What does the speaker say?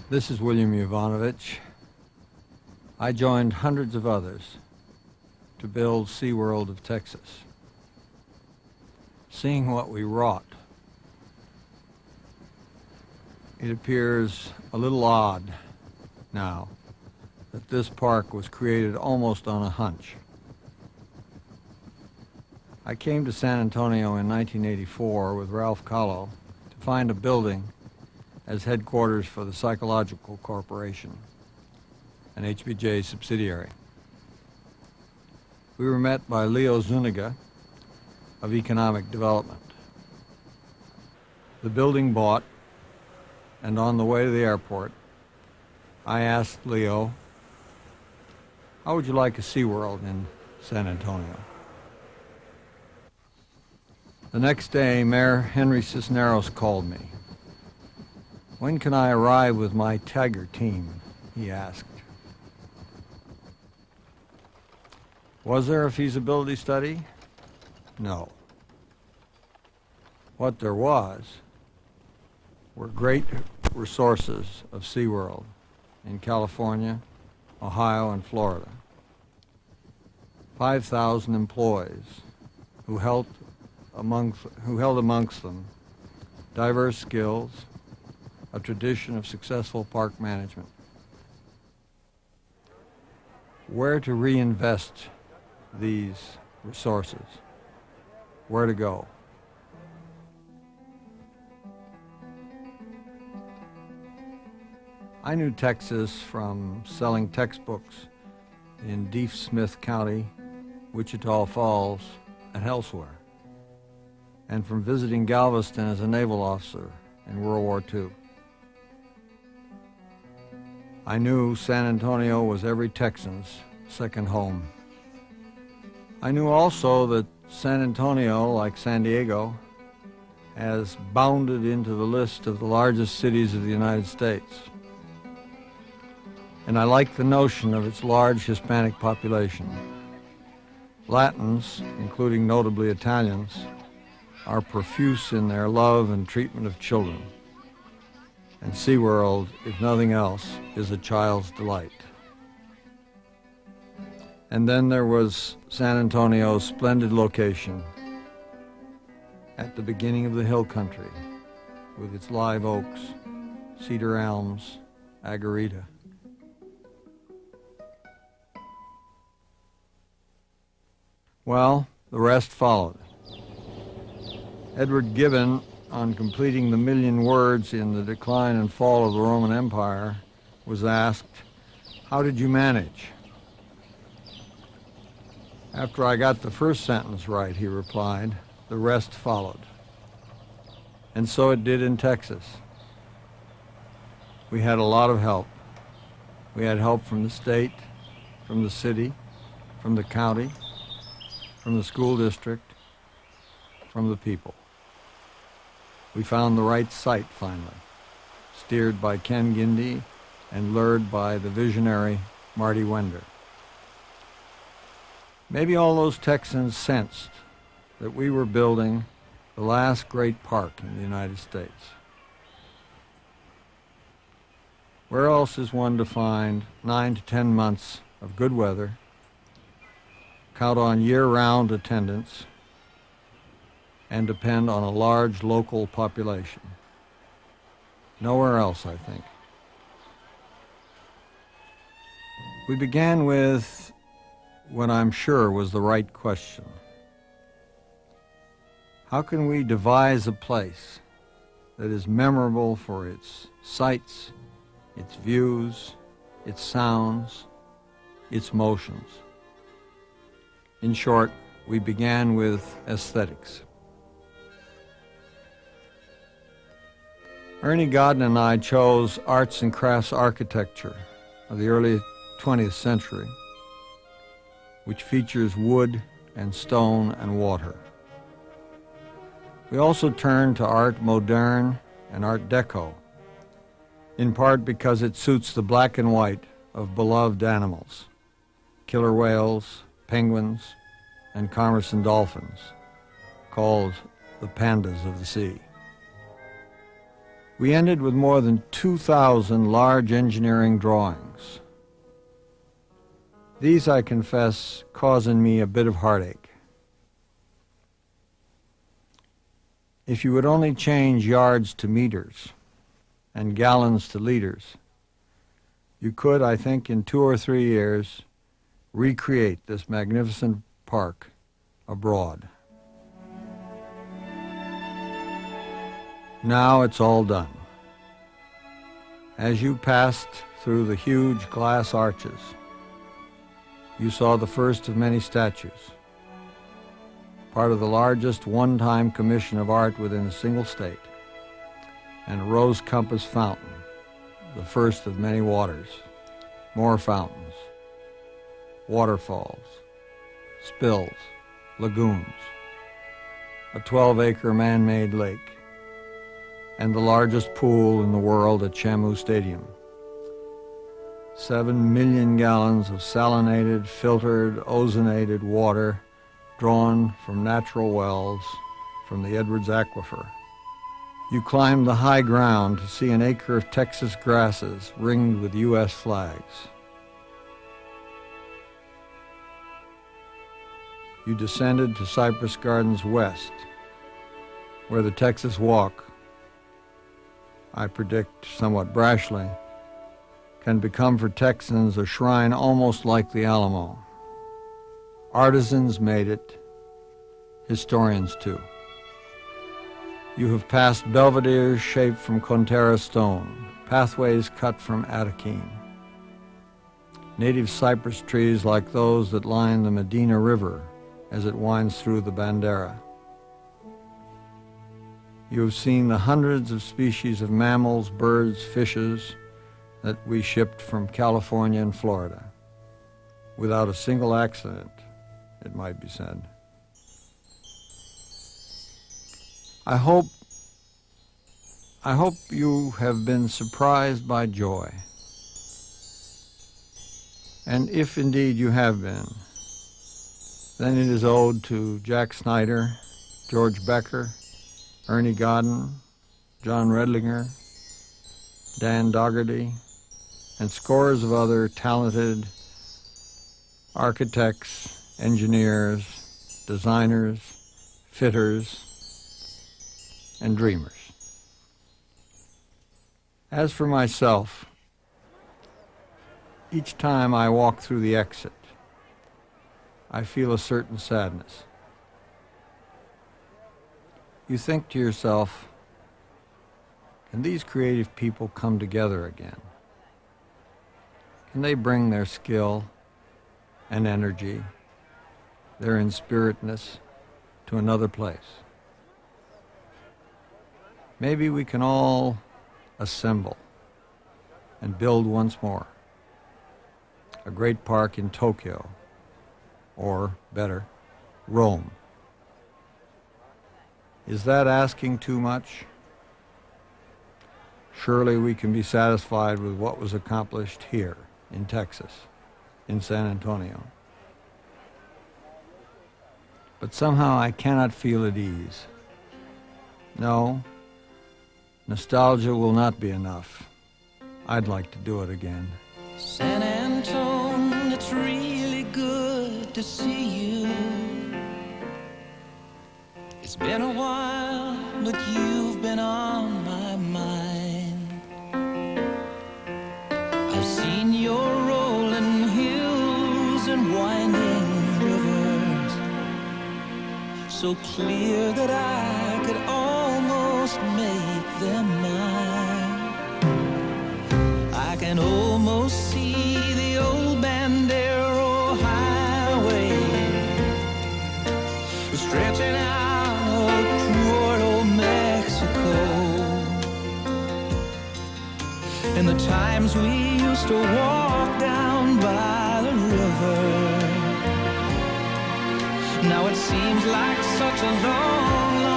This is William Jovanovich. I joined hundreds of others to build SeaWorld of Texas. Seeing what we wrought, it appears a little odd now that this park was created almost on a hunch. I came to San Antonio in 1984 with Ralph Kahlo to find a building as headquarters for the Psychological Corporation, an HBJ subsidiary. We were met by Leo Zuniga of Economic Development. The building bought, and on the way to the airport, I asked Leo, how would you like a SeaWorld in San Antonio? The next day, Mayor Henry Cisneros called me. When can I arrive with my Tiger team? He asked. Was there a feasibility study? No. What there was were great resources of SeaWorld in California, Ohio, and Florida. 5,000 employees who held amongst them diverse skills, a tradition of successful park management. Where to reinvest these resources? Where to go? I knew Texas from selling textbooks in Deaf Smith County, Wichita Falls, and elsewhere, and from visiting Galveston as a naval officer in World War II. I knew San Antonio was every Texan's second home. I knew also that San Antonio, like San Diego, has bounded into the list of the largest cities of the United States. And I liked the notion of its large Hispanic population. Latins, including notably Italians, are profuse in their love and treatment of children. And SeaWorld, if nothing else, is a child's delight. And then there was San Antonio's splendid location at the beginning of the hill country with its live oaks, cedar elms, agarita. Well, the rest followed. Edward Gibbon, on completing the 1,000,000 words in The Decline and Fall of the Roman Empire, was asked, "How did you manage?" After I got the first sentence right, he replied, the rest followed. And so it did in Texas. We had a lot of help. We had help from the state, from the city, from the county, from the school district, from the people. We found the right site finally, steered by Ken Gindy and lured by the visionary Marty Wender. Maybe all those Texans sensed that we were building the last great park in the United States. Where else is one to find 9 to 10 months of good weather, count on year-round attendance, and depend on a large local population? Nowhere else, I think. We began with what I'm sure was the right question. How can we devise a place that is memorable for its sights, its views, its sounds, its motions? In short, we began with aesthetics. Ernie Godden and I chose arts and crafts architecture of the early 20th century, which features wood and stone and water. We also turned to art moderne and art deco, in part because it suits the black and white of beloved animals, killer whales, penguins, and Commerson dolphins, called the pandas of the sea. We ended with more than 2,000 large engineering drawings. These, I confess, cause in me a bit of heartache. If you would only change yards to meters and gallons to liters, you could, I think, in 2 or 3 years, recreate this magnificent park abroad. Now it's all done. As you passed through the huge glass arches, you saw the first of many statues, part of the largest one-time commission of art within a single state, and a rose compass fountain, the first of many waters, more fountains, waterfalls, spills, lagoons, a 12-acre man-made lake, and the largest pool in the world at Shamu Stadium. 7 million gallons of salinated, filtered, ozonated water drawn from natural wells from the Edwards Aquifer. You climbed the high ground to see an acre of Texas grasses ringed with U.S. flags. You descended to Cypress Gardens West, where the Texas Walk, I predict somewhat brashly, can become for Texans a shrine almost like the Alamo. Artisans made it, historians too. You have passed belvederes shaped from Contera stone, pathways cut from Attakine, native cypress trees like those that line the Medina River as it winds through the Bandera. You have seen the hundreds of species of mammals, birds, fishes that we shipped from California and Florida, without a single accident, it might be said. I hope you have been surprised by joy. And if indeed you have been, then it is owed to Jack Snyder, George Becker, Ernie Godden, John Redlinger, Dan Dougherty, and scores of other talented architects, engineers, designers, fitters, and dreamers. As for myself, each time I walk through the exit, I feel a certain sadness. You think to yourself, can these creative people come together again? Can they bring their skill and energy, their inspiritedness, to another place? Maybe we can all assemble and build once more a great park in Tokyo, or better, Rome. Is that asking too much? Surely we can be satisfied with what was accomplished here in Texas, in San Antonio. But somehow I cannot feel at ease. No, nostalgia will not be enough. I'd like to do it again. San Antone, it's really good to see you. It's been a while, but you've been on my mind. I've seen your rolling hills and winding rivers, so clear that I could almost make them mine. I can almost see the old Bandera highway stretching out toward old Mexico, and the times we used to walk down by the river. Now it seems like such a long, long